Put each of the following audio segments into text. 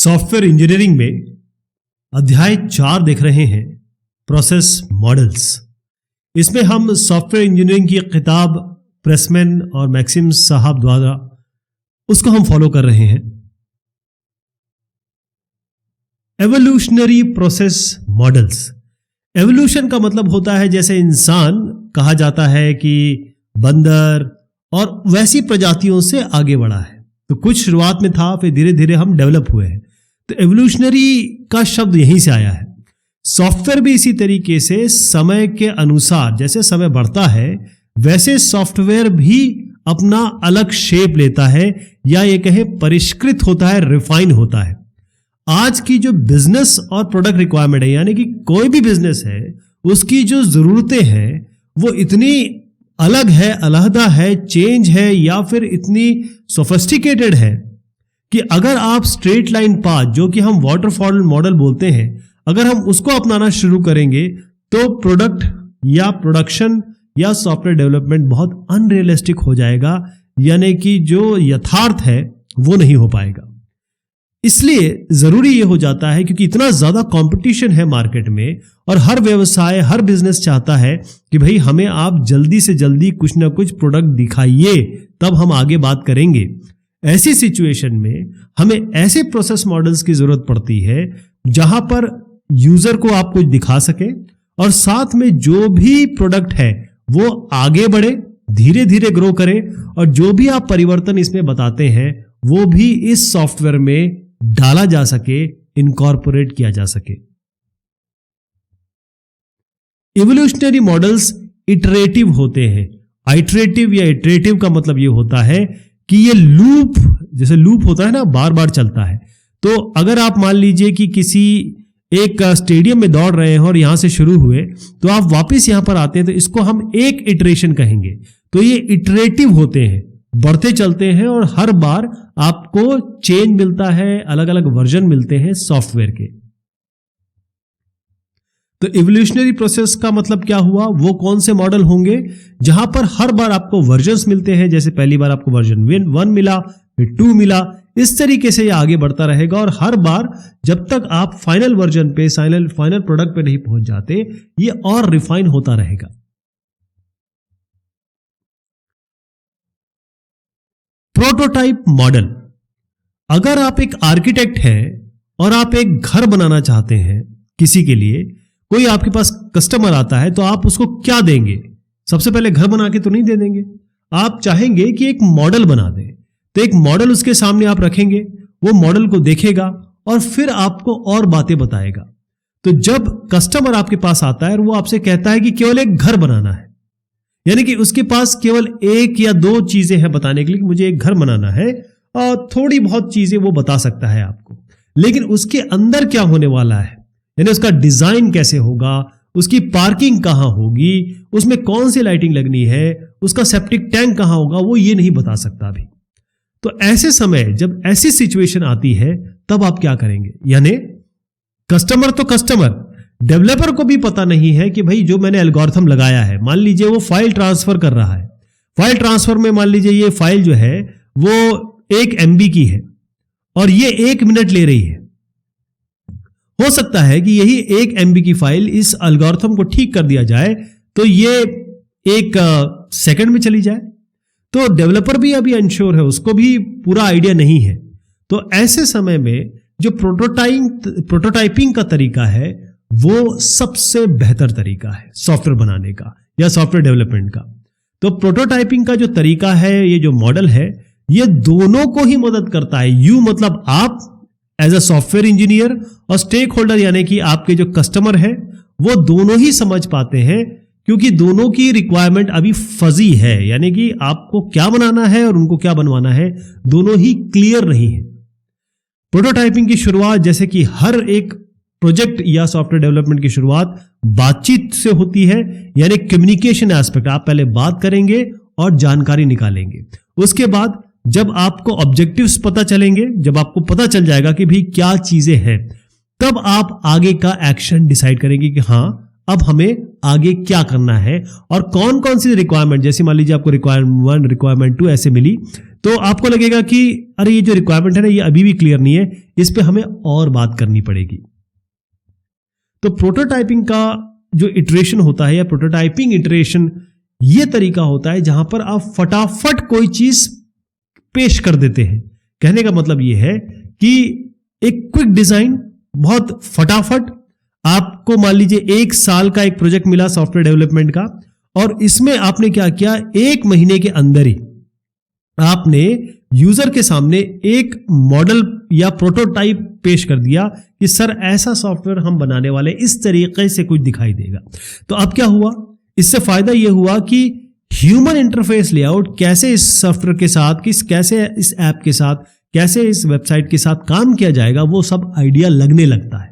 Software engineering में अध्याय 4 देख रहे हैं, प्रोसेस मॉडल्स। इसमें हम सॉफ्टवेयर इंजीनियरिंग की किताब प्रेसमैन और मैक्सिम साहब द्वारा उसको हम फॉलो कर रहे हैं। Evolutionary process models. एवोल्यूशन का मतलब होता है जैसे इंसान कहा जाता है कि बंदर और वैसी प्रजातियों से आगे बढ़ा है। तो कुछ शुरुआत में था, फिर धीरे धीरे हम डेवलप हुए हैं। तो एवोल्यूशनरी का शब्द यहीं से आया है। सॉफ्टवेयर भी इसी तरीके से समय के अनुसार जैसे समय बढ़ता है वैसे सॉफ्टवेयर भी अपना अलग शेप लेता है, या ये कहें परिष्कृत होता है, रिफाइन होता है। आज की जो बिजनेस और प्रोडक्ट रिक्वायरमेंट है, यानी कि कोई भी बिजनेस है, उसकी जो जरूरतें हैं वो इतनी अलग है, अलहदा है, चेंज है, या फिर इतनी सोफिस्टिकेटेड है कि अगर आप स्ट्रेट लाइन पाथ, जो कि हम वाटरफॉल मॉडल बोलते हैं, अगर हम उसको अपनाना शुरू करेंगे तो प्रोडक्ट या प्रोडक्शन या सॉफ्टवेयर डेवलपमेंट बहुत अनरियलिस्टिक हो जाएगा, यानी कि जो यथार्थ है वो नहीं हो पाएगा। इसलिए जरूरी ये हो जाता है, क्योंकि इतना ज्यादा कंपटीशन है मार्केट में और हर व्यवसाय, हर बिजनेस चाहता है कि भाई हमें आप जल्दी से जल्दी कुछ ना कुछ प्रोडक्ट दिखाइए, तब हम आगे बात करेंगे। ऐसी सिचुएशन में हमें ऐसे प्रोसेस मॉडल्स की जरूरत पड़ती है जहां पर यूजर को आप कुछ दिखा सके और साथ में जो भी प्रोडक्ट है वो आगे बढ़े, धीरे धीरे ग्रो करे, और जो भी आप परिवर्तन इसमें बताते हैं वो भी इस सॉफ्टवेयर में डाला जा सके, इनकॉर्पोरेट किया जा सके। इवोल्यूशनरी मॉडल्स इटरेटिव होते हैं। आइटरेटिव या इटरेटिव का मतलब यह होता है कि ये लूप, जैसे लूप होता है ना, बार बार चलता है। तो अगर आप मान लीजिए कि किसी एक स्टेडियम में दौड़ रहे हैं और यहां से शुरू हुए, तो आप वापस यहां पर आते हैं, तो इसको हम एक इटरेशन कहेंगे। तो ये इटरेटिव होते हैं, बढ़ते चलते हैं और हर बार आपको चेंज मिलता है, अलग अलग वर्जन मिलते हैं सॉफ्टवेयर के। तो इवोल्यूशनरी प्रोसेस का मतलब क्या हुआ? वो कौन से मॉडल होंगे जहां पर हर बार आपको वर्जन्स मिलते हैं। जैसे पहली बार आपको वर्जन 1 मिला, फिर 2 मिला, इस तरीके से ये आगे बढ़ता रहेगा और हर बार जब तक आप फाइनल वर्जन पे, फाइनल प्रोडक्ट पे नहीं पहुंच जाते, ये और रिफाइन होता रहेगा। Prototype model. अगर आप एक आर्किटेक्ट हैं और आप एक घर बनाना चाहते हैं किसी के लिए, कोई आपके पास कस्टमर आता है, तो आप उसको क्या देंगे? सबसे पहले घर बना के तो नहीं दे देंगे, आप चाहेंगे कि एक मॉडल बना दें। तो एक मॉडल उसके सामने आप रखेंगे, वो मॉडल को देखेगा और फिर आपको और बातें बताएगा। तो जब कस्टमर आपके पास आता है और वो आपसे कहता है कि केवल एक घर बनाना है, यानी कि उसके पास केवल 1 या 2 चीजें हैं बताने के लिए कि मुझे एक घर बनाना है, और थोड़ी बहुत चीजें वो बता सकता है आपको, लेकिन उसके अंदर क्या होने वाला है, यानी उसका डिजाइन कैसे होगा, उसकी पार्किंग कहां होगी, उसमें कौन सी लाइटिंग लगनी है, उसका सेप्टिक टैंक कहां होगा, वो ये नहीं बता सकता अभी। तो ऐसे समय जब ऐसी सिचुएशन आती है, तब आप क्या करेंगे? यानी कस्टमर तो कस्टमर, डेवलपर को भी पता नहीं है कि भाई जो मैंने एल्गोरिथम लगाया है, मान लीजिए वो फाइल ट्रांसफर कर रहा है। फाइल ट्रांसफर में मान लीजिए ये फाइल जो है वो 1 MB की है और ये 1 मिनट ले रही है। हो सकता है कि यही 1 MB की फाइल इस एल्गोरिथम को ठीक कर दिया जाए तो ये 1 सेकंड में चली जाए। तो डेवलपर भी अभी अनश्योर है, उसको भी पूरा आइडिया नहीं है। तो ऐसे समय में जो प्रोटोटाइपिंग का तरीका है वो सबसे बेहतर तरीका है सॉफ्टवेयर बनाने का या सॉफ्टवेयर डेवलपमेंट का। तो प्रोटोटाइपिंग का जो तरीका है, ये जो मॉडल है, ये दोनों को ही मदद करता है। यू मतलब आप एज अ सॉफ्टवेयर इंजीनियर, और स्टेक होल्डर यानी कि आपके जो कस्टमर है, वो दोनों ही समझ पाते हैं, क्योंकि दोनों की रिक्वायरमेंट अभी फजी है, यानी कि आपको क्या बनाना है और उनको क्या बनवाना है, दोनों ही क्लियर नहीं है। प्रोटोटाइपिंग की शुरुआत, जैसे कि हर एक प्रोजेक्ट या सॉफ्टवेयर डेवलपमेंट की शुरुआत बातचीत से होती है, यानी कम्युनिकेशन एस्पेक्ट। आप पहले बात करेंगे और जानकारी निकालेंगे। उसके बाद जब आपको ऑब्जेक्टिव्स पता चलेंगे, जब आपको पता चल जाएगा कि भाई क्या चीजें हैं, तब आप आगे का एक्शन डिसाइड करेंगे कि हां अब हमें आगे क्या करना है और कौन कौन सी रिक्वायरमेंट, जैसे मान लीजिए आपको रिक्वायरमेंट 1, रिक्वायरमेंट 2 ऐसे मिली, तो आपको लगेगा कि अरे ये जो रिक्वायरमेंट है ना, ये अभी भी क्लियर नहीं है, इस पे हमें और बात करनी पड़ेगी। तो प्रोटोटाइपिंग का जो इटरेशन होता है या प्रोटोटाइपिंग इटरेशन, ये तरीका होता है जहां पर आप फटाफट कोई चीज पेश कर देते हैं। कहने का मतलब ये है कि एक क्विक डिजाइन, बहुत फटाफट। आपको मान लीजिए 1 साल का एक प्रोजेक्ट मिला सॉफ्टवेयर डेवलपमेंट का, और इसमें आपने क्या किया, 1 महीने के अंदर ही आपने यूजर के सामने एक मॉडल या प्रोटोटाइप पेश कर दिया कि सर ऐसा सॉफ्टवेयर हम बनाने वाले, इस तरीके से कुछ दिखाई देगा। तो अब क्या हुआ, इससे फायदा यह हुआ कि ह्यूमन इंटरफेस लेआउट कैसे इस सॉफ्टवेयर के साथ, कैसे इस ऐप के साथ, कैसे इस वेबसाइट के साथ काम किया जाएगा, वो सब आइडिया लगने लगता है।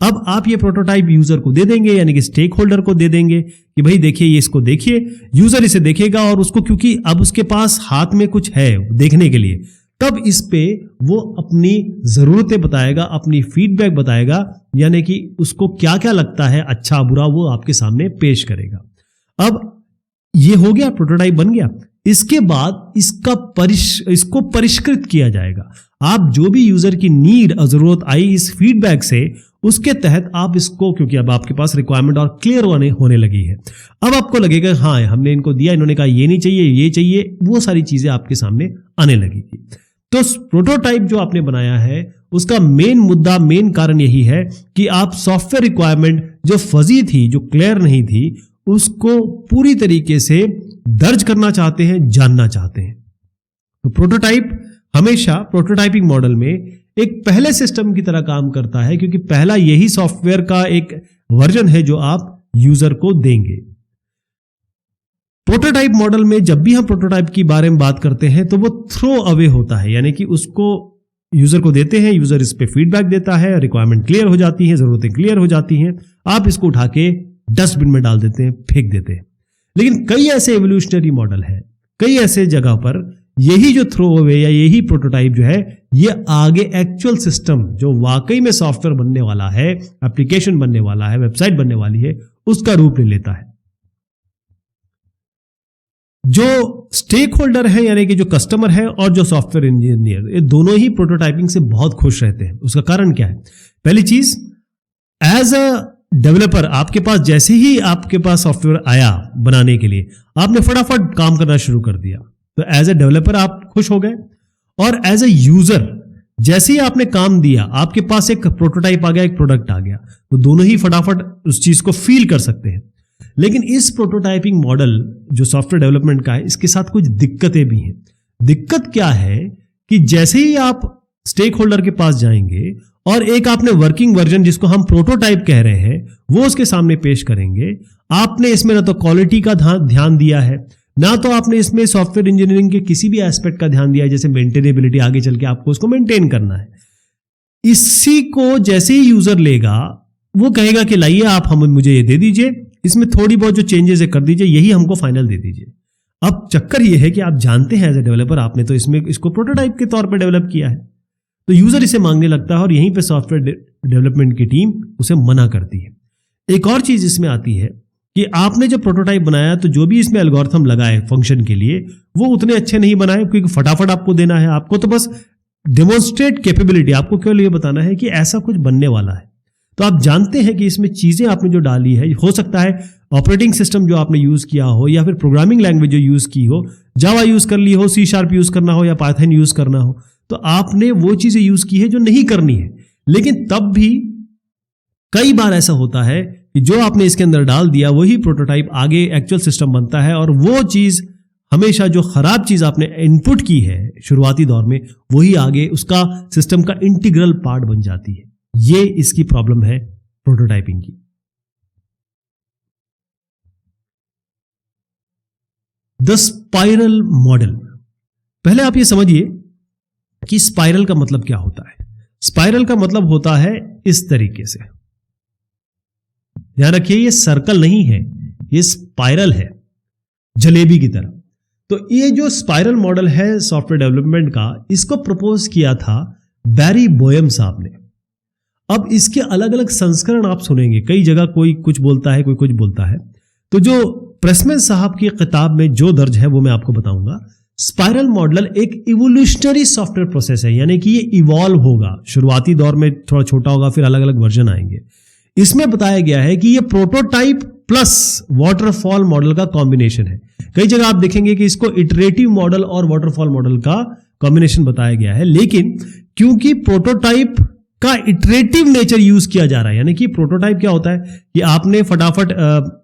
अब आप ये प्रोटोटाइप यूजर को दे देंगे, यानी कि स्टेक होल्डर को दे देंगे कि भाई देखिए, ये इसको देखिए। यूजर इसे देखेगा और उसको, क्योंकि अब उसके पास हाथ में कुछ है देखने के लिए, तब इस पे वो अपनी जरूरतें बताएगा, अपनी फीडबैक बताएगा, यानी कि उसको क्या क्या लगता है, अच्छा बुरा, वो आपके सामने पेश करेगा। अब ये हो गया, प्रोटोटाइप बन गया। इसके बाद इसको परिष्कृत किया जाएगा। आप जो भी यूजर की नीड और जरूरत आई इस फीडबैक से, उसके तहत आप इसको, क्योंकि अब आपके पास रिक्वायरमेंट और क्लियर होने लगी है, अब आपको लगेगा हाँ हमने इनको दिया, इन्होंने कहा ये नहीं चाहिए, ये चाहिए, वो सारी चीजें आपके सामने आने लगेगी। तो प्रोटोटाइप जो आपने बनाया है, उसका मेन मुद्दा, मेन कारण यही है कि आप सॉफ्टवेयर रिक्वायरमेंट जो फजी थी, जो क्लियर नहीं थी, उसको पूरी तरीके से दर्ज करना चाहते हैं, जानना चाहते हैं। तो प्रोटोटाइप हमेशा प्रोटोटाइपिंग मॉडल में एक पहले सिस्टम की तरह काम करता है, क्योंकि पहला यही सॉफ्टवेयर का एक वर्जन है जो आप यूजर को देंगे। प्रोटोटाइप मॉडल में जब भी हम प्रोटोटाइप के बारे में बात करते हैं तो वो थ्रो अवे होता है, यानी कि उसको यूजर को देते हैं, यूजर इस पे फीडबैक देता है, रिक्वायरमेंट क्लियर हो जाती है, जरूरतें क्लियर हो जाती हैं, आप इसको उठा के डस्टबिन में डाल देते हैं, फेंक देते हैं। लेकिन कई ऐसे एवोल्यूशनरी मॉडल है, कई ऐसे जगह पर यही जो थ्रो अवे या यही प्रोटोटाइप जो है, ये आगे एक्चुअल सिस्टम जो वाकई में सॉफ्टवेयर बनने वाला है, एप्लीकेशन बनने वाला है, वेबसाइट बनने वाली है, उसका रूप ले लेता है। जो स्टेक होल्डर है, यानी कि जो कस्टमर है, और जो सॉफ्टवेयर इंजीनियर, ये दोनों ही प्रोटोटाइपिंग से बहुत खुश रहते हैं। उसका कारण क्या है? पहली चीज, एज अ डेवलपर आपके पास जैसे ही आपके पास सॉफ्टवेयर आया बनाने के लिए, आपने फटाफट काम करना शुरू कर दिया, तो एज ए डेवलपर आप खुश हो गए। और एज ए यूजर जैसे ही आपने काम दिया, आपके पास एक प्रोटोटाइप आ गया, एक प्रोडक्ट आ गया, तो दोनों ही फटाफट उस चीज को फील कर सकते हैं। लेकिन इस प्रोटोटाइपिंग मॉडल जो सॉफ्टवेयर डेवलपमेंट का है, इसके साथ कुछ दिक्कतें भी हैं। दिक्कत क्या है कि जैसे ही आप स्टेक होल्डर के पास जाएंगे और एक आपने वर्किंग वर्जन, जिसको हम प्रोटोटाइप कह रहे हैं, वो उसके सामने पेश करेंगे, आपने इसमें ना तो क्वालिटी का ध्यान दिया है, ना तो आपने इसमें सॉफ्टवेयर इंजीनियरिंग के किसी भी एस्पेक्ट का ध्यान दिया है, जैसे मेंटेनेबिलिटी, आगे चल के आपको उसको मेंटेन करना है। इसी को जैसे ही यूजर लेगा, वो कहेगा कि लाइए आप मुझे ये दे दीजिए, इसमें थोड़ी बहुत जो चेंजेस है कर दीजिए, यही हमको फाइनल दे दीजिए। अब चक्कर ये है कि आप जानते हैं एज ए डेवलपर, आपने तो इसको प्रोटोटाइप के तौर पर डेवलप किया है, तो यूजर इसे मांगने लगता है और यहीं पे सॉफ्टवेयर डेवलपमेंट की टीम उसे मना करती है। एक और चीज इसमें आती है कि आपने जब प्रोटोटाइप बनाया, तो जो भी इसमें एल्गोरिथम लगाए फंक्शन के लिए, वो उतने अच्छे नहीं बनाए, क्योंकि फटाफट आपको देना है, आपको तो बस डेमोन्स्ट्रेट कैपेबिलिटी, आपको केवल ये बताना है कि ऐसा कुछ बनने वाला है। तो आप जानते हैं कि इसमें चीजें आपने जो डाली है, हो सकता है ऑपरेटिंग सिस्टम जो आपने यूज किया हो, या फिर प्रोग्रामिंग लैंग्वेज जो यूज की हो, जावा यूज कर ली हो, C# यूज करना हो, या पाइथन यूज करना हो, तो आपने वो चीजें यूज की है जो नहीं करनी है। लेकिन तब भी कई बार ऐसा होता है कि जो आपने इसके अंदर डाल दिया, वही प्रोटोटाइप आगे एक्चुअल सिस्टम बनता है, और वो चीज हमेशा जो खराब चीज आपने इनपुट की है शुरुआती दौर में, वही आगे उसका सिस्टम का इंटीग्रल पार्ट बन जाती है। ये इसकी प्रॉब्लम है प्रोटोटाइपिंग की। The spiral model. पहले आप ये समझिए कि स्पाइरल का मतलब क्या होता है। स्पाइरल का मतलब होता है इस तरीके से, ध्यान रखिए, ये सर्कल नहीं है, ये स्पाइरल है, जलेबी की तरह। तो ये जो स्पाइरल मॉडल है सॉफ्टवेयर डेवलपमेंट का, इसको प्रपोज किया था बैरी बोयम साहब ने। अब इसके अलग अलग संस्करण आप सुनेंगे, कई जगह कोई कुछ बोलता है, कोई कुछ बोलता है। तो जो प्रेसमैन साहब की किताब में जो दर्ज है वो मैं आपको बताऊंगा। स्पाइरल मॉडल एक इवोल्यूशनरी सॉफ्टवेयर प्रोसेस है, यानी कि ये इवॉल्व होगा। शुरुआती दौर में थोड़ा छोटा होगा, फिर अलग अलग वर्जन आएंगे। इसमें बताया गया है कि ये प्रोटोटाइप प्लस वाटरफॉल मॉडल का कॉम्बिनेशन है। कई जगह आप देखेंगे कि इसको इटरेटिव मॉडल और वाटरफॉल मॉडल का कॉम्बिनेशन बताया गया है, लेकिन क्योंकि प्रोटोटाइप का इटरेटिव नेचर यूज किया जा रहा है, यानी कि प्रोटोटाइप क्या होता है कि आपने फटाफट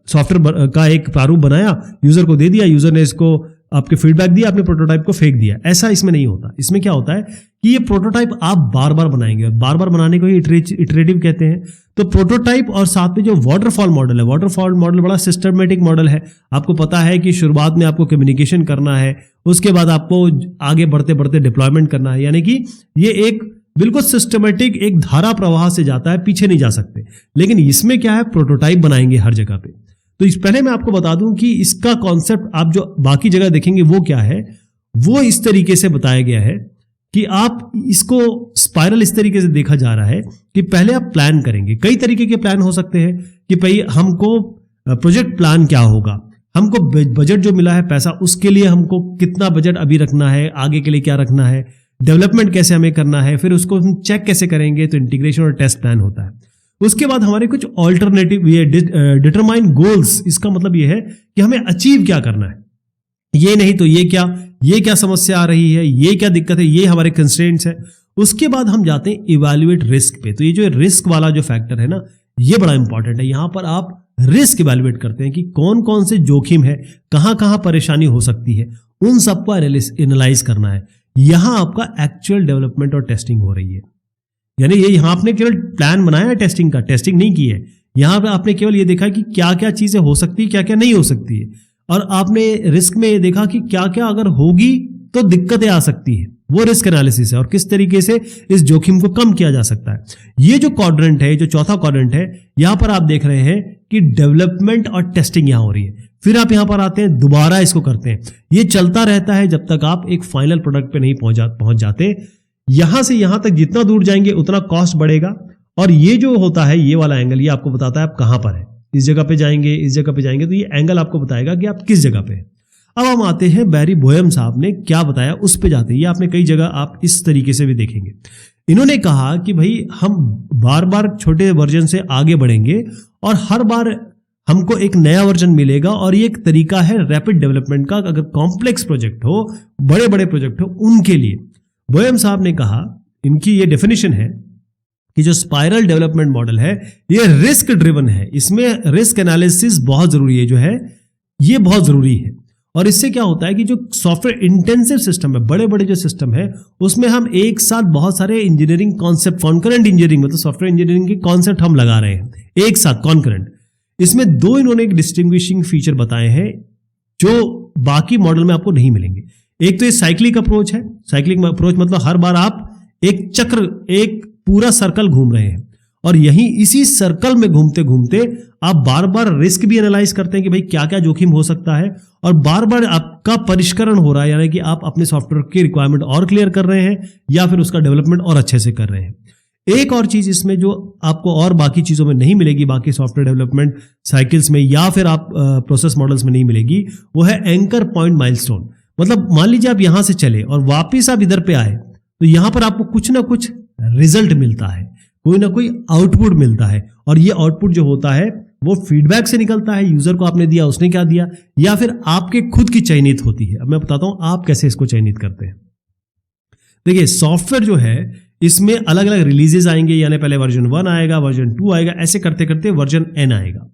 सॉफ्टवेयर का एक प्रारूप बनाया, यूजर को दे दिया, यूजर ने इसको आपके फीडबैक दिया, आपने प्रोटोटाइप को फेंक दिया। ऐसा इसमें नहीं होता। इसमें क्या होता है कि ये प्रोटोटाइप आप बार बार बनाएंगे, और बार बार बनाने को ही इटरेटिव कहते हैं। तो प्रोटोटाइप और साथ में जो वाटरफॉल मॉडल है, वाटरफॉल मॉडल बड़ा सिस्टमेटिक मॉडल है। आपको पता है कि शुरुआत में आपको कम्युनिकेशन करना है, उसके बाद आपको आगे बढ़ते बढ़ते डिप्लॉयमेंट करना है, यानी कि ये एक बिल्कुल सिस्टमेटिक एक धारा प्रवाह से जाता है, पीछे नहीं जा सकते। लेकिन इसमें क्या है, प्रोटोटाइप बनाएंगे हर जगह पे। तो इस पहले मैं आपको बता दूं कि इसका कॉन्सेप्ट आप जो बाकी जगह देखेंगे वो क्या है, वो इस तरीके से बताया गया है कि आप इसको स्पाइरल इस तरीके से देखा जा रहा है कि पहले आप प्लान करेंगे। कई तरीके के प्लान हो सकते हैं कि भाई हमको प्रोजेक्ट प्लान क्या होगा, हमको बजट जो मिला है पैसा, उसके लिए हमको कितना बजट अभी रखना है, आगे के लिए क्या रखना है, डेवलपमेंट कैसे हमें करना है, फिर उसको हम चेक कैसे करेंगे, तो इंटीग्रेशन और टेस्ट प्लान होता है। उसके बाद हमारे कुछ ऑल्टरनेटिव, ये डिटरमाइन गोल्स, इसका मतलब ये है कि हमें अचीव क्या करना है, ये नहीं तो ये क्या समस्या आ रही है, ये क्या दिक्कत है, ये हमारे कंस्ट्रेंट्स है। उसके बाद हम जाते हैं इवैल्यूएट रिस्क पे। तो ये जो रिस्क वाला जो फैक्टर है ना, ये बड़ा इंपॉर्टेंट है। यहां पर आप रिस्क इवैल्यूएट करते हैं कि कौन कौन से जोखिम है, कहां कहां परेशानी हो सकती है, उन सबको एनालाइज करना है। यहां आपका एक्चुअल डेवलपमेंट और टेस्टिंग हो रही है। यानी ये यहां आपने केवल प्लान बनाया है टेस्टिंग का, टेस्टिंग नहीं की है। यहां पे आपने केवल ये देखा कि क्या क्या चीजें हो सकती है, क्या क्या नहीं हो सकती है, और आपने रिस्क में ये देखा कि क्या क्या अगर होगी तो दिक्कतें आ सकती है। वो रिस्क एनालिसिस है, और किस तरीके से इस जोखिम को कम किया जा सकता है। ये जो क्वाड्रेंट है, जो चौथा क्वाड्रेंट है, यहां पर आप देख रहे हैं कि डेवलपमेंट और टेस्टिंग यहां हो रही है। फिर आप यहां पर आते हैं, दोबारा इसको करते हैं। ये चलता रहता है जब तक आप एक फाइनल प्रोडक्ट पे नहीं पहुंच जाते। यहां से यहां तक जितना दूर जाएंगे उतना कॉस्ट बढ़ेगा, और ये जो होता है, ये वाला एंगल, ये आपको बताता है आप कहां पर है। इस जगह पे जाएंगे, इस जगह पे जाएंगे, तो ये एंगल आपको बताएगा कि आप किस जगह पे हैं। अब हम आते हैं बैरी बोयम साहब ने क्या बताया, उस पे जाते हैं। ये आपने कई जगह आप इस तरीके से भी देखेंगे। इन्होंने कहा कि भाई हम बार बार छोटे वर्जन से आगे बढ़ेंगे, और हर बार हमको एक नया वर्जन मिलेगा, और ये एक तरीका है रैपिड डेवलपमेंट का। अगर कॉम्प्लेक्स प्रोजेक्ट हो, बड़े बड़े प्रोजेक्ट हो, उनके लिए बोयम साहब ने कहा, इनकी ये डेफिनेशन है कि जो स्पाइरल डेवलपमेंट मॉडल है ये रिस्क ड्रिवन है। इसमें रिस्क एनालिसिस बहुत जरूरी है, जो है ये बहुत जरूरी है। और इससे क्या होता है कि जो सॉफ्टवेयर इंटेंसिव सिस्टम है, बड़े बड़े जो सिस्टम है, उसमें हम एक साथ बहुत सारे इंजीनियरिंग कॉन्सेप्ट, कॉन्करेंट इंजीनियरिंग, मतलब सॉफ्टवेयर इंजीनियरिंग के कॉन्सेप्ट हम लगा रहे हैं एक साथ कॉन्करेंट। इसमें दो इन्होंने एक डिस्टिंग्विशिंग फीचर बताए हैं जो बाकी मॉडल में आपको नहीं मिलेंगे। एक तो ये साइक्लिक अप्रोच है। साइक्लिक अप्रोच मतलब हर बार आप एक चक्र, एक पूरा सर्कल घूम रहे हैं, और यही इसी सर्कल में घूमते घूमते आप बार बार रिस्क भी एनालाइज करते हैं कि भाई क्या क्या जोखिम हो सकता है, और बार बार आपका परिष्करण हो रहा है, यानी कि आप अपने सॉफ्टवेयर की रिक्वायरमेंट और क्लियर कर रहे हैं, या फिर उसका डेवलपमेंट और अच्छे से कर रहे हैं। एक और चीज इसमें जो आपको और बाकी चीजों में नहीं मिलेगी, बाकी सॉफ्टवेयर डेवलपमेंट साइकिल्स में या फिर आप प्रोसेस मॉडल्स में नहीं मिलेगी, वो है एंकर पॉइंट माइलस्टोन। मतलब मान लीजिए आप यहां से चले और वापिस आप इधर पे आए, तो यहां पर आपको कुछ ना कुछ रिजल्ट मिलता है, कोई ना कोई आउटपुट मिलता है, और ये आउटपुट जो होता है वो फीडबैक से निकलता है। यूजर को आपने दिया, उसने क्या दिया, या फिर आपके खुद की चयनित होती है। अब मैं बताता हूं आप कैसे इसको चयनित करते हैं। देखिए, सॉफ्टवेयर जो है इसमें अलग अलग रिलीजेस आएंगे, यानी पहले वर्जन 1 आएगा, वर्जन 2 आएगा, ऐसे करते करते वर्जन n आएगा।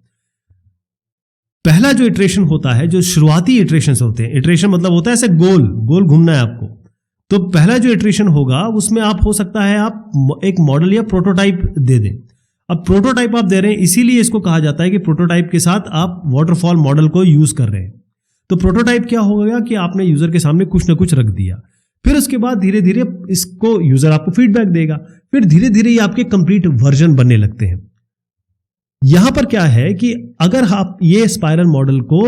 पहला जो इटरेशन होता है, जो शुरुआती इटरेशंस होते हैं, इटरेशन मतलब होता है ऐसे गोल गोल घूमना है आपको, तो पहला जो इटरेशन होगा उसमें आप हो सकता है आप एक मॉडल या प्रोटोटाइप दे दें। अब प्रोटोटाइप आप दे रहे हैं, इसीलिए इसको कहा जाता है कि प्रोटोटाइप के साथ आप वाटरफॉल मॉडल को यूज कर रहे हैं। तो प्रोटोटाइप क्या होगा कि आपने यूजर के सामने कुछ ना कुछ रख दिया, फिर उसके बाद धीरे धीरे इसको यूजर आपको फीडबैक देगा, फिर धीरे धीरे ये आपके कंप्लीट वर्जन बनने लगते हैं। यहां पर क्या है कि अगर आप ये स्पाइरल मॉडल को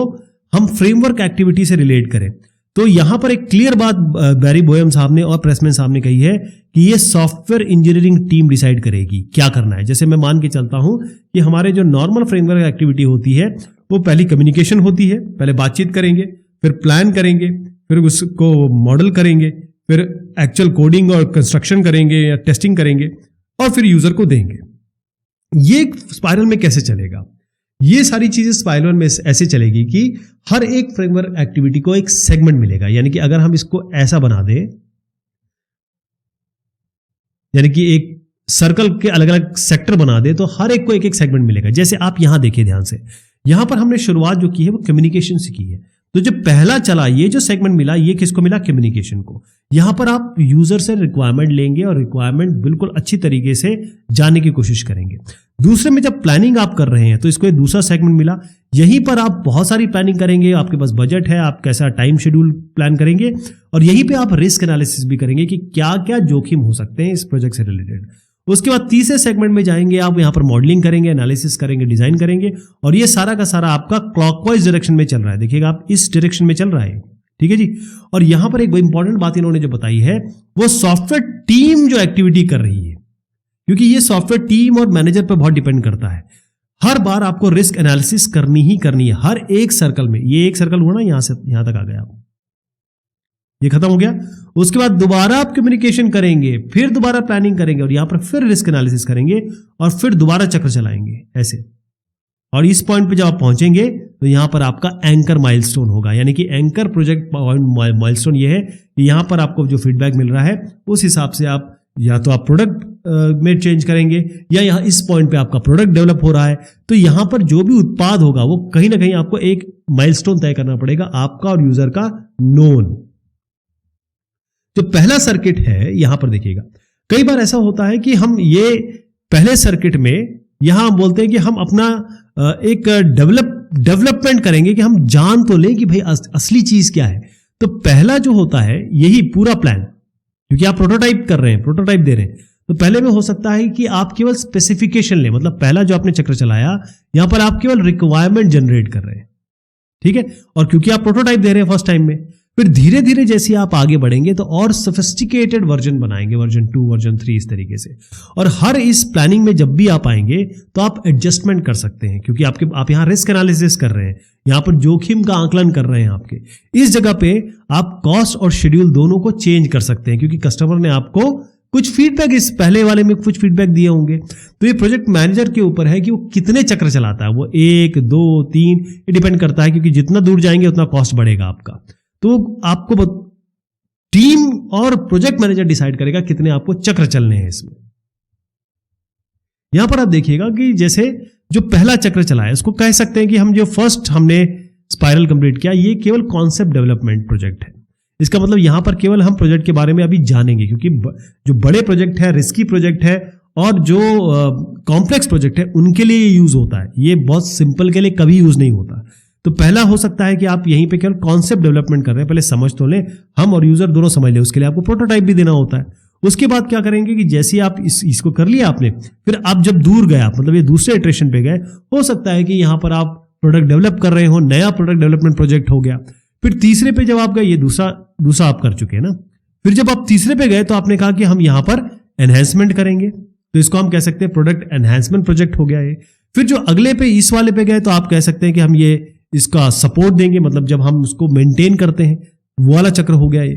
हम फ्रेमवर्क एक्टिविटी से रिलेट करें, तो यहां पर एक क्लियर बात बैरी बोयम साहब ने और प्रेसमैन साहब ने कही है कि ये सॉफ्टवेयर इंजीनियरिंग टीम डिसाइड करेगी क्या करना है। जैसे मैं मान के चलता हूं कि हमारे जो नॉर्मल फ्रेमवर्क एक्टिविटी होती है, वो पहली कम्युनिकेशन होती है, पहले बातचीत करेंगे, फिर प्लान करेंगे, फिर उसको मॉडल करेंगे, फिर एक्चुअल कोडिंग और कंस्ट्रक्शन करेंगे या टेस्टिंग करेंगे और फिर यूजर को देंगे। ये स्पाइरल में कैसे चलेगा? ये सारी चीजें स्पाइरल में ऐसे चलेगी कि हर एक फ्रेमवर्क एक्टिविटी को एक सेगमेंट मिलेगा। यानी कि अगर हम इसको ऐसा बना दें, यानी कि एक सर्कल के अलग अलग सेक्टर बना दे, तो हर एक को एक एक सेगमेंट मिलेगा। जैसे आप यहां देखिए ध्यान से, यहां पर हमने शुरुआत जो की है वो कम्युनिकेशन से की है। तो जो पहला चला, ये जो सेगमेंट मिला, ये किसको मिला? कम्युनिकेशन को। यहां पर आप यूजर से रिक्वायरमेंट लेंगे और रिक्वायरमेंट बिल्कुल अच्छी तरीके से जानने की कोशिश करेंगे। दूसरे में जब प्लानिंग आप कर रहे हैं तो इसको एक दूसरा सेगमेंट मिला। यहीं पर आप बहुत सारी प्लानिंग करेंगे, आपके पास बजट है, आप कैसा टाइम शेड्यूल प्लान करेंगे और यहीं पे आप रिस्क एनालिसिस भी करेंगे कि क्या क्या जोखिम हो सकते हैं इस प्रोजेक्ट से रिलेटेड। उसके बाद तीसरे सेगमेंट में जाएंगे, आप यहां पर मॉडलिंग करेंगे, एनालिसिस करेंगे, डिजाइन करेंगे और ये सारा का सारा आपका क्लॉकवाइज डायरेक्शन में चल रहा है। देखिएगा आप इस डायरेक्शन में चल रहा है, ठीक है जी। और यहां पर एक इंपॉर्टेंट बात इन्होंने जो बताई है वो सॉफ्टवेयर टीम जो एक्टिविटी कर रही है, क्योंकि ये सॉफ्टवेयर टीम और मैनेजर पर बहुत डिपेंड करता है। हर बार आपको रिस्क एनालिसिस करनी ही करनी है हर एक सर्कल में। ये एक सर्कल हुआ ना, यहां से यहां तक आ गया, ये खत्म हो गया। उसके बाद दोबारा आप कम्युनिकेशन करेंगे, फिर दोबारा प्लानिंग करेंगे और यहां पर फिर रिस्क एनालिसिस करेंगे और फिर दोबारा चक्र चलाएंगे ऐसे। और इस पॉइंट पे जब आप पहुंचेंगे तो यहां पर आपका एंकर माइलस्टोन होगा। यानी कि एंकर प्रोजेक्ट माइलस्टोन ये है कि यहां पर आपको जो फीडबैक मिल रहा है उस हिसाब से आप या तो आप प्रोडक्ट में चेंज करेंगे या यहां इस पॉइंट पे आपका प्रोडक्ट डेवलप हो रहा है तो यहां पर जो भी उत्पाद होगा वो कहीं ना कहीं आपको एक माइलस्टोन तय करना पड़ेगा, आपका और यूजर का नोन। जो पहला सर्किट है यहां पर देखिएगा, कई बार ऐसा होता है कि हम ये पहले सर्किट में यहां बोलते हैं कि हम अपना एक डेवलपमेंट करेंगे कि हम जान तो लें कि भाई असली चीज क्या है। तो पहला जो होता है यही पूरा प्लान, क्योंकि आप प्रोटोटाइप कर रहे हैं, प्रोटोटाइप दे रहे हैं, तो पहले में हो सकता है कि आप केवल स्पेसिफिकेशन लें। मतलब पहला जो आपने चक्र चलाया यहां पर आप केवल रिक्वायरमेंट जनरेट कर रहे हैं, ठीक है। और क्योंकि आप प्रोटोटाइप दे रहे हैं फर्स्ट टाइम में, फिर धीरे धीरे जैसे आप आगे बढ़ेंगे तो और सोफिस्टिकेटेड वर्जन बनाएंगे, वर्जन 2, वर्जन 3 इस तरीके से। और हर इस प्लानिंग में जब भी आप आएंगे तो आप एडजस्टमेंट कर सकते हैं, क्योंकि आप यहां रिस्क एनालिसिस कर रहे हैं, यहां पर जोखिम का आकलन कर रहे हैं। आपके इस जगह पे आप कॉस्ट और शेड्यूल दोनों को चेंज कर सकते हैं, क्योंकि कस्टमर ने आपको कुछ फीडबैक, इस पहले वाले में कुछ फीडबैक दिए होंगे। तो ये प्रोजेक्ट मैनेजर के ऊपर है कि वो कितने चक्र चलाता है, वो 1, 2, 3 ये डिपेंड करता है, क्योंकि जितना दूर जाएंगे उतना कॉस्ट बढ़ेगा आपका। तो आपको टीम और प्रोजेक्ट मैनेजर डिसाइड करेगा कितने आपको चक्र चलने हैं इसमें। यहां पर आप देखिएगा कि जैसे जो पहला चक्र चला है उसको कह सकते हैं कि हम जो फर्स्ट हमने स्पाइरल कंप्लीट किया, ये केवल कॉन्सेप्ट डेवलपमेंट प्रोजेक्ट है। इसका मतलब यहां पर केवल हम प्रोजेक्ट के बारे में अभी जानेंगे, क्योंकि जो बड़े प्रोजेक्ट है, रिस्की प्रोजेक्ट है और जो कॉम्प्लेक्स प्रोजेक्ट है उनके लिए यूज होता है। ये बहुत सिंपल के लिए कभी यूज नहीं होता। तो पहला हो सकता है कि आप यहीं पे केवल कॉन्सेप्ट डेवलपमेंट कर रहे हैं, पहले समझ तो लें, हम और यूजर दोनों समझ लें, उसके लिए आपको प्रोटोटाइप भी देना होता है। उसके बाद क्या करेंगे कि जैसे ही आप इसको कर लिया आपने, फिर आप जब दूर गए, मतलब ये दूसरे इटरेशन पे गए, हो सकता है कि यहां पर आप प्रोडक्ट डेवलप कर रहे हो, नया प्रोडक्ट डेवलपमेंट प्रोजेक्ट हो गया। फिर तीसरे पे जब आप गए, ये दूसरा आप कर चुके हैं ना, फिर जब आप तीसरे पे गए तो आपने कहा कि हम यहां पर एनहेंसमेंट करेंगे, तो इसको हम कह सकते हैं प्रोडक्ट एनहेंसमेंट प्रोजेक्ट हो गया ये। फिर जो अगले पे इस वाले पे गए तो आप कह सकते हैं कि हम ये इसका सपोर्ट देंगे, मतलब जब हम उसको मेंटेन करते हैं वो वाला चक्र हो गया ये।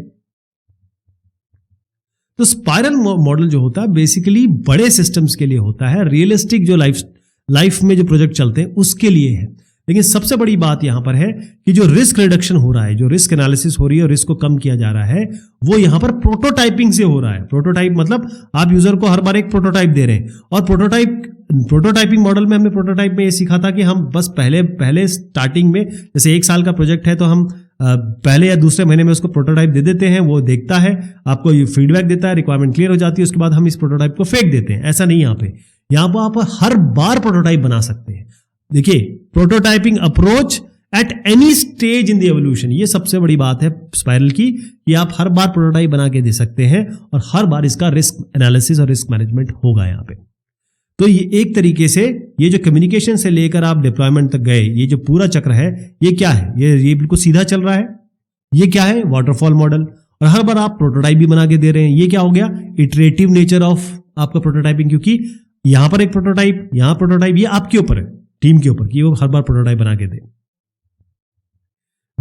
तो स्पाइरल मॉडल जो होता है बेसिकली बड़े सिस्टम्स के लिए होता है, रियलिस्टिक जो लाइफ में जो प्रोजेक्ट चलते हैं उसके लिए है। लेकिन सबसे बड़ी बात यहां पर है कि जो रिस्क रिडक्शन हो रहा है, जो रिस्क एनालिसिस हो रही है और रिस्क को कम किया जा रहा है, वो यहां पर प्रोटोटाइपिंग से हो रहा है। प्रोटोटाइप मतलब आप यूजर को हर बार एक प्रोटोटाइप दे रहे हैं। और प्रोटोटाइपिंग मॉडल में हमने प्रोटोटाइप में ये सीखा था कि हम बस पहले स्टार्टिंग में, जैसे 1 साल का प्रोजेक्ट है तो हम पहले या दूसरे महीने में उसको प्रोटोटाइप दे देते हैं, वो देखता है, आपको ये फीडबैक देता है, रिक्वायरमेंट क्लियर हो जाती है, उसके बाद हम इस प्रोटोटाइप को फेंक देते हैं। ऐसा नहीं, यहाँ पर आप हर बार प्रोटोटाइप बना सकते हैं। देखिए, prototyping approach at any stage in the evolution, ये सबसे बड़ी बात है स्पाइरल की, कि आप हर बार प्रोटोटाइप बना के दे सकते हैं और हर बार इसका रिस्क एनालिसिस और रिस्क मैनेजमेंट होगा यहाँ पे। तो ये एक तरीके से ये जो कम्युनिकेशन से लेकर आप डिप्लॉयमेंट तक गए, ये जो पूरा चक्र है, ये क्या है? ये बिल्कुल सीधा चल रहा है। ये क्या है? Waterfall model. और हर बार आप प्रोटोटाइप भी बना के दे रहे हैं। ये क्या हो गया? इटरेटिव नेचर ऑफ आपका प्रोटोटाइपिंग, क्योंकि यहां पर एक प्रोटोटाइप, यहां प्रोटोटाइप, ये आपके ऊपर है, टीम के ऊपर, कि वो हर बार प्रोटोटाइप बना के दे।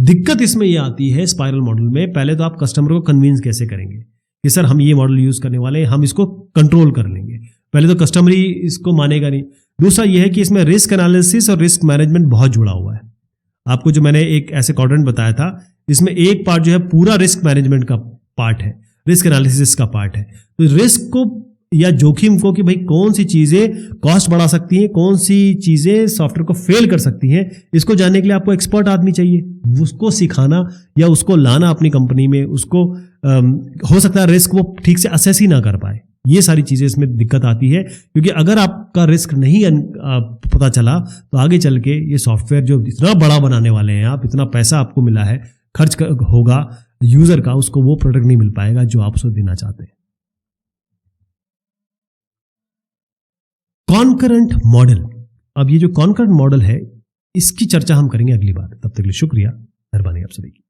दिक्कत इसमें यह आती है स्पाइरल मॉडल में, पहले तो आप कस्टमर को कन्विंस कैसे करेंगे कि सर हम ये मॉडल यूज करने वाले हैं, हम इसको कंट्रोल कर लेंगे। पहले तो कस्टमर ही इसको मानेगा नहीं। दूसरा यह है कि इसमें रिस्क एनालिसिस और रिस्क मैनेजमेंट बहुत जुड़ा हुआ है। आपको जो मैंने एक ऐसे क्वाड्रेंट बताया था, इसमें एक पार्ट जो है पूरा रिस्क मैनेजमेंट का पार्ट है, रिस्क एनालिसिस का पार्ट है। तो रिस्क को या जोखिम को कि भाई कौन सी चीजें कॉस्ट बढ़ा सकती हैं, कौन सी चीजें सॉफ्टवेयर को फेल कर सकती हैं, इसको जानने के लिए आपको एक्सपर्ट आदमी चाहिए। उसको सिखाना या उसको लाना अपनी कंपनी में, उसको हो सकता है रिस्क वो ठीक से असेस ही ना कर पाए। ये सारी चीजें इसमें दिक्कत आती है, क्योंकि अगर आपका रिस्क नहीं पता चला तो आगे चल के ये सॉफ्टवेयर जो इतना बड़ा बनाने वाले हैं आप, इतना पैसा आपको मिला है, खर्च होगा यूजर का, उसको वो प्रोडक्ट नहीं मिल पाएगा जो आप उसको देना चाहते हैं। कॉन्करेंट मॉडल, अब ये जो कॉन्करेंट मॉडल है इसकी चर्चा हम करेंगे अगली बार। तब तक के लिए शुक्रिया, मेहरबानी आप सभी की।